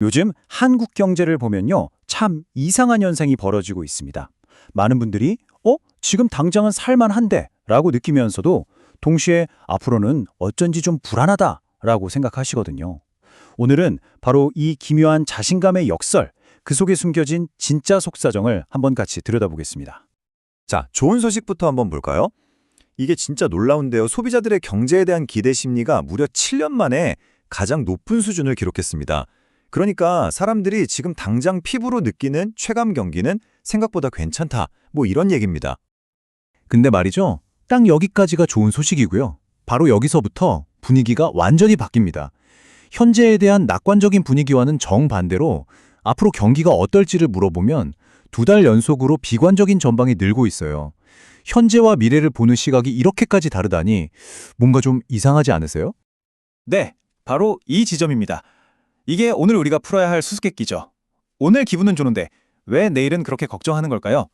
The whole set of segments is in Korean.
요즘 한국 경제를 보면요, 참 이상한 현상이 벌어지고 있습니다. 많은 분들이 지금 당장은 살만한데 라고 느끼면서도 동시에 앞으로는 어쩐지 좀 불안하다라고 생각하시거든요. 오늘은 바로 이 기묘한 자신감의 역설, 그 속에 숨겨진 진짜 속사정을 한번 같이 들여다보겠습니다. 자, 좋은 소식부터 한번 볼까요? 이게 진짜 놀라운데요. 소비자들의 경제에 대한 기대 심리가 무려 7년 만에 가장 높은 수준을 기록했습니다. 그러니까 사람들이 지금 당장 피부로 느끼는 체감 경기는 생각보다 괜찮다. 뭐 이런 얘기입니다. 근데 말이죠. 딱 여기까지가 좋은 소식이고요. 바로 여기서부터 분위기가 완전히 바뀝니다. 현재에 대한 낙관적인 분위기와는 정반대로 앞으로 경기가 어떨지를 물어보면 2달 연속으로 비관적인 전망이 늘고 있어요. 현재와 미래를 보는 시각이 이렇게까지 다르다니 뭔가 좀 이상하지 않으세요? 네, 바로 이 지점입니다. 이게 오늘 우리가 풀어야 할 수수께끼죠. 오늘 기분은 좋은데 왜 내일은 그렇게 걱정하는 걸까요?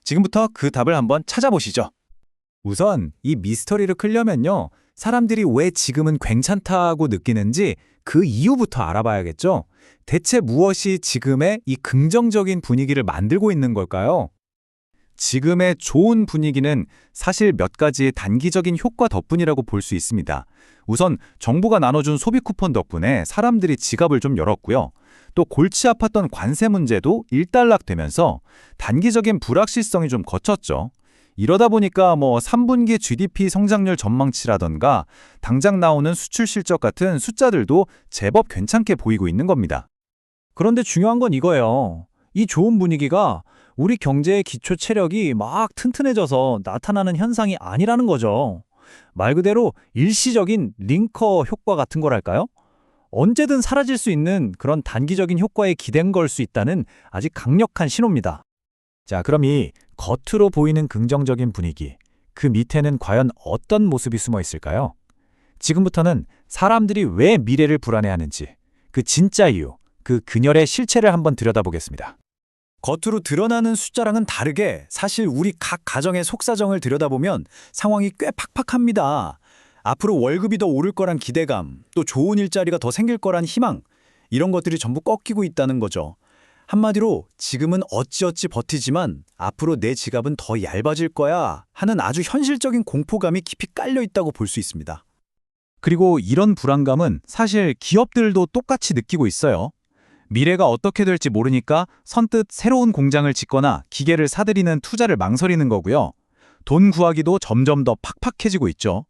지금부터 그 답을 한번 찾아보시죠. 우선 이 미스터리를 풀려면요. 사람들이 왜 지금은 괜찮다고 느끼는지 그 이유부터 알아봐야겠죠. 대체 무엇이 지금의 이 긍정적인 분위기를 만들고 있는 걸까요? 지금의 좋은 분위기는 사실 몇 가지의 단기적인 효과 덕분이라고 볼 수 있습니다. 우선 정부가 나눠준 소비 쿠폰 덕분에 사람들이 지갑을 좀 열었고요. 또 골치 아팠던 관세 문제도 일단락되면서 단기적인 불확실성이 좀 걷혔죠. 이러다 보니까 3분기 GDP 성장률 전망치라던가 당장 나오는 수출 실적 같은 숫자들도 제법 괜찮게 보이고 있는 겁니다. 그런데 중요한 건 이거예요. 이 좋은 분위기가 우리 경제의 기초 체력이 막 튼튼해져서 나타나는 현상이 아니라는 거죠. 말 그대로 일시적인 링커 효과 같은 거랄까요? 언제든 사라질 수 있는 그런 단기적인 효과에 기댄 걸 수 있다는 아주 강력한 신호입니다. 자, 그럼 이 겉으로 보이는 긍정적인 분위기, 그 밑에는 과연 어떤 모습이 숨어 있을까요? 지금부터는 사람들이 왜 미래를 불안해하는지, 그 진짜 이유, 그 그녀의 실체를 한번 들여다보겠습니다. 겉으로 드러나는 숫자랑은 다르게 사실 우리 각 가정의 속사정을 들여다보면 상황이 꽤 팍팍합니다. 앞으로 월급이 더 오를 거란 기대감, 또 좋은 일자리가 더 생길 거란 희망, 이런 것들이 전부 꺾이고 있다는 거죠. 한마디로 지금은 어찌어찌 버티지만 앞으로 내 지갑은 더 얇아질 거야 하는 아주 현실적인 공포감이 깊이 깔려 있다고 볼 수 있습니다. 그리고 이런 불안감은 사실 기업들도 똑같이 느끼고 있어요. 미래가 어떻게 될지 모르니까 선뜻 새로운 공장을 짓거나 기계를 사들이는 투자를 망설이는 거고요. 돈 구하기도 점점 더 팍팍해지고 있죠.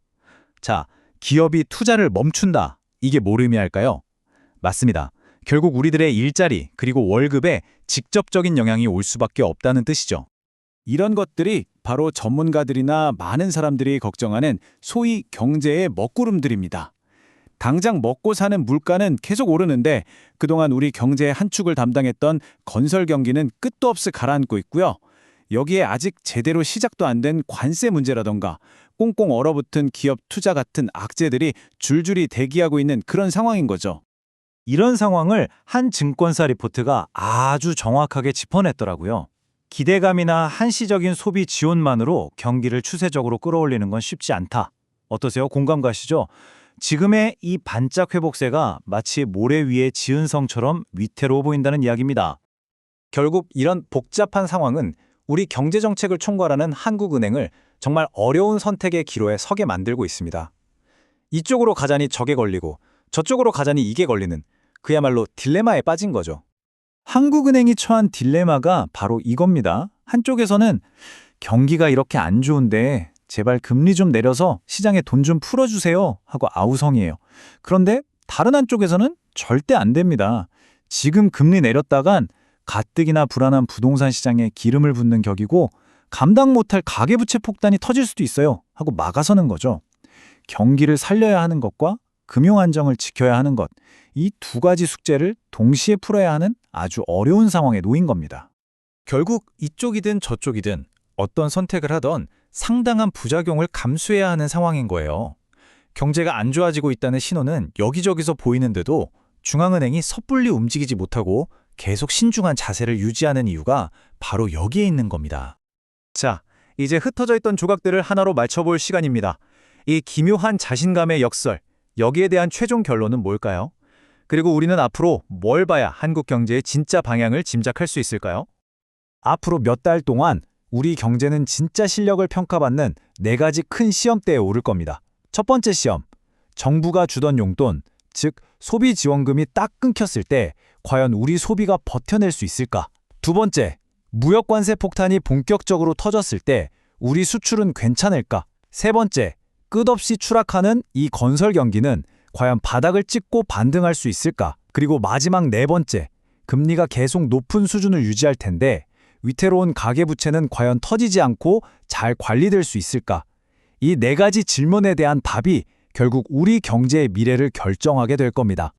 자, 기업이 투자를 멈춘다. 이게 뭘 의미할까요? 맞습니다. 결국 우리들의 일자리 그리고 월급에 직접적인 영향이 올 수밖에 없다는 뜻이죠. 이런 것들이 바로 전문가들이나 많은 사람들이 걱정하는 소위 경제의 먹구름들입니다. 당장 먹고 사는 물가는 계속 오르는데 그동안 우리 경제의 한 축을 담당했던 건설 경기는 끝도 없이 가라앉고 있고요. 여기에 아직 제대로 시작도 안 된 관세 문제라던가 꽁꽁 얼어붙은 기업 투자 같은 악재들이 줄줄이 대기하고 있는 그런 상황인 거죠. 이런 상황을 한 증권사 리포트가 아주 정확하게 짚어냈더라고요. 기대감이나 한시적인 소비 지원만으로 경기를 추세적으로 끌어올리는 건 쉽지 않다. 어떠세요? 공감 가시죠? 지금의 이 반짝 회복세가 마치 모래 위에 지은 성처럼 위태로워 보인다는 이야기입니다. 결국 이런 복잡한 상황은 우리 경제정책을 총괄하는 한국은행을 정말 어려운 선택의 기로에 서게 만들고 있습니다. 이쪽으로 가자니 저게 걸리고 저쪽으로 가자니 이게 걸리는 그야말로 딜레마에 빠진 거죠. 한국은행이 처한 딜레마가 바로 이겁니다. 한쪽에서는 경기가 이렇게 안 좋은데 제발 금리 좀 내려서 시장에 돈 좀 풀어주세요 하고 아우성이에요. 그런데 다른 한쪽에서는 절대 안 됩니다. 지금 금리 내렸다간 가뜩이나 불안한 부동산 시장에 기름을 붓는 격이고 감당 못할 가계부채 폭탄이 터질 수도 있어요 하고 막아서는 거죠. 경기를 살려야 하는 것과 금융 안정을 지켜야 하는 것, 이 두 가지 숙제를 동시에 풀어야 하는 아주 어려운 상황에 놓인 겁니다. 결국 이쪽이든 저쪽이든 어떤 선택을 하던 상당한 부작용을 감수해야 하는 상황인 거예요. 경제가 안 좋아지고 있다는 신호는 여기저기서 보이는데도 중앙은행이 섣불리 움직이지 못하고 계속 신중한 자세를 유지하는 이유가 바로 여기에 있는 겁니다. 자, 이제 흩어져 있던 조각들을 하나로 맞춰볼 시간입니다. 이 기묘한 자신감의 역설, 여기에 대한 최종 결론은 뭘까요? 그리고 우리는 앞으로 뭘 봐야 한국 경제의 진짜 방향을 짐작할 수 있을까요? 앞으로 몇 달 동안 우리 경제는 진짜 실력을 평가받는 4가지 큰 시험대에 오를 겁니다. 첫 번째 시험, 정부가 주던 용돈, 즉 소비 지원금이 딱 끊겼을 때 과연 우리 소비가 버텨낼 수 있을까? 두 번째, 무역 관세 폭탄이 본격적으로 터졌을 때 우리 수출은 괜찮을까? 세 번째, 끝없이 추락하는 이 건설 경기는 과연 바닥을 찍고 반등할 수 있을까? 그리고 마지막 4번째, 금리가 계속 높은 수준을 유지할 텐데 위태로운 가계부채는 과연 터지지 않고 잘 관리될 수 있을까? 이 4가지 질문에 대한 답이 결국 우리 경제의 미래를 결정하게 될 겁니다.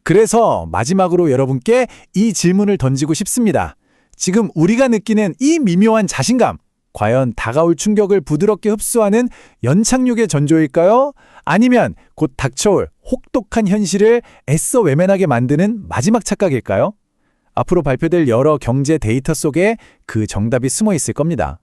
그래서 마지막으로 여러분께 이 질문을 던지고 싶습니다. 지금 우리가 느끼는 이 미묘한 자신감, 과연 다가올 충격을 부드럽게 흡수하는 연착륙의 전조일까요? 아니면 곧 닥쳐올 혹독한 현실을 애써 외면하게 만드는 마지막 착각일까요? 앞으로 발표될 여러 경제 데이터 속에 그 정답이 숨어 있을 겁니다.